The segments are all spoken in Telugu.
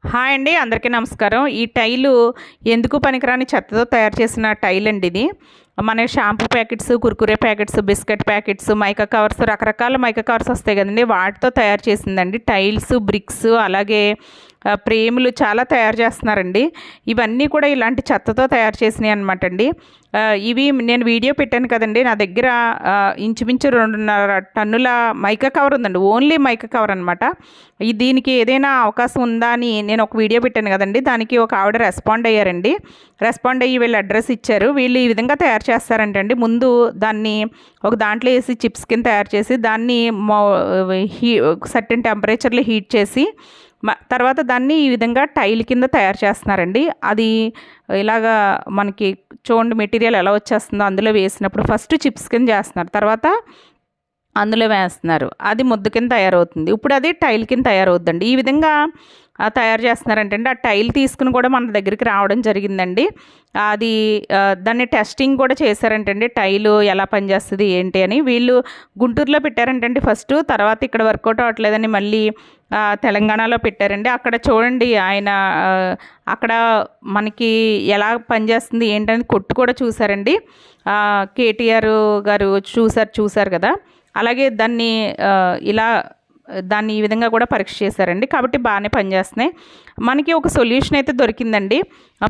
హాయ్ అండి, అందరికీ నమస్కారం. ఈ టైలు ఎందుకు పనికిరాని చెత్తతో తయారు చేసిన టైల్ అండి ఇది. మన shampoo packets, Kurkure packets, biscuit packets, mica covers, రకరకాల మైకా కవర్స్ వస్తాయి కదండి, వాటితో తయారు చేసిందండి. టైల్స్, బ్రిక్స్, అలాగే ఫ్రేములు చాలా తయారు చేస్తున్నారండి. ఇవన్నీ కూడా ఇలాంటి చెత్తతో తయారు చేసినాయి అనమాట అండి. ఇవి నేను వీడియో పెట్టాను కదండి, నా దగ్గర ఇంచుమించు 2.5 టన్నుల మైకా కవర్ ఉందండి. ఓన్లీ మైకా కవర్ అనమాట. దీనికి ఏదైనా అవకాశం ఉందా అని నేను ఒక వీడియో పెట్టాను కదండి, దానికి ఒక ఆవిడ రెస్పాండ్ అయ్యారండి. రెస్పాండ్ అయ్యి వీళ్ళు అడ్రస్ ఇచ్చారు. వీళ్ళు ఈ విధంగా తయారు చేస్తారంటండి. ముందు దాన్ని ఒక దాంట్లో వేసి చిప్స్ కింద తయారు చేసి దాన్ని సర్టెన్ టెంపరేచర్లో హీట్ చేసి తర్వాత దాన్ని ఈ విధంగా టైల్ కింద తయారు చేస్తున్నారండి. అది ఇలాగా మనకి చూడండి మెటీరియల్ ఎలా వచ్చేస్తుందో అందులో వేసినప్పుడు ఫస్ట్ చిప్స్ కింద చేస్తున్నారు, తర్వాత అందులో వేస్తున్నారు, అది ముద్ద కింద తయారవుతుంది. ఇప్పుడు అది టైల్ కింద తయారవుద్దండి. ఈ విధంగా తయారు చేస్తున్నారంటే ఆ టైల్ తీసుకుని కూడా మన దగ్గరికి రావడం జరిగిందండి. అది దాన్ని టెస్టింగ్ కూడా చేశారంటండి, టైలు ఎలా పనిచేస్తుంది ఏంటి అని. వీళ్ళు గుంటూరులో పెట్టారంటండి ఫస్ట్, తర్వాత ఇక్కడ వర్కౌట్ అవ్వట్లేదని మళ్ళీ తెలంగాణలో పెట్టారండి. అక్కడ చూడండి ఆయన అక్కడ మనకి ఎలా పనిచేస్తుంది ఏంటని కొట్టు కూడా చూసారండి. కేటీఆర్ గారు చూసారు కదా, అలాగే దాన్ని ఈ విధంగా కూడా పరీక్ష చేశారండి. కాబట్టి బాగానే పనిచేస్తున్నాయి. మనకి ఒక సొల్యూషన్ అయితే దొరికిందండి.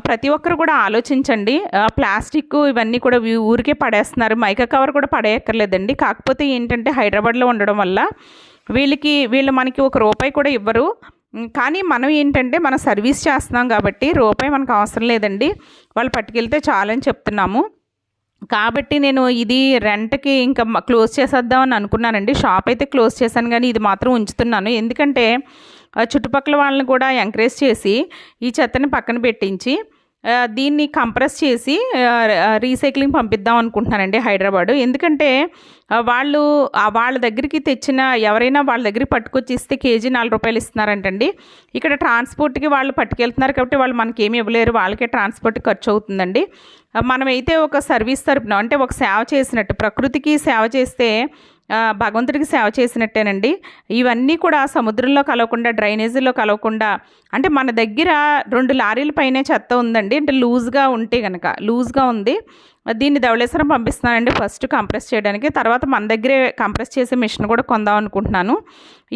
ప్రతి ఒక్కరు కూడా ఆలోచించండి. ప్లాస్టిక్ ఇవన్నీ కూడా ఊరికే పడేస్తున్నారు. మైకా కవర్ కూడా పడేయక్కర్లేదండి. కాకపోతే ఏంటంటే హైదరాబాద్లో ఉండడం వల్ల వీళ్ళు మనకి ₹1 కూడా ఇవ్వరు. కానీ మనం ఏంటంటే మనం సర్వీస్ చేస్తున్నాం కాబట్టి రూపాయి మనకు అవసరం లేదండి, వాళ్ళు పట్టుకెళ్తే చాలని చెప్తున్నాము. కాబట్టి నేను ఇది రెంట్కి ఇంకా క్లోజ్ చేసేద్దామని అనుకున్నానండి. షాప్ అయితే క్లోజ్ చేశాను, కానీ ఇది మాత్రం ఉంచుతున్నాను. ఎందుకంటే చుట్టుపక్కల వాళ్ళని కూడా ఎంకరేజ్ చేసి ఈ చెత్తని పక్కన పెట్టించి దీన్ని కంప్రెస్ చేసి రీసైక్లింగ్ పంపిద్దాం అనుకుంటున్నానండి హైదరాబాదు. ఎందుకంటే వాళ్ళ దగ్గరికి తెచ్చిన ఎవరైనా వాళ్ళ దగ్గరికి పట్టుకొచ్చి ఇస్తే కేజీ ₹4 ఇస్తున్నారంటండి. ఇక్కడ ట్రాన్స్పోర్ట్కి వాళ్ళు పట్టుకెళ్తున్నారు కాబట్టి వాళ్ళు మనకేమి ఇవ్వలేరు, వాళ్ళకే ట్రాన్స్పోర్ట్ ఖర్చు అవుతుందండి. మనమైతే ఒక సర్వీస్ తరపున అంటే ఒక సేవ చేసినట్టు, ప్రకృతికి సేవ చేస్తే భగవంతుడికి సేవ చేసినట్టేనండి. ఇవన్నీ కూడా సముద్రంలో కలవకుండా, డ్రైనేజీలో కలవకుండా, అంటే మన దగ్గర 2 లారీల పైనే చెత్త ఉందండి. అంటే లూజ్గా ఉంది. దీన్ని ధవళేశ్వరం పంపిస్తున్నానండి ఫస్ట్ కంప్రెస్ చేయడానికి. తర్వాత మన దగ్గరే కంప్రెస్ చేసే మిషన్ కూడా కొందాం అనుకుంటున్నాను.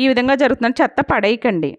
ఈ విధంగా జరుగుతుంది. చెత్త పడేయకండి.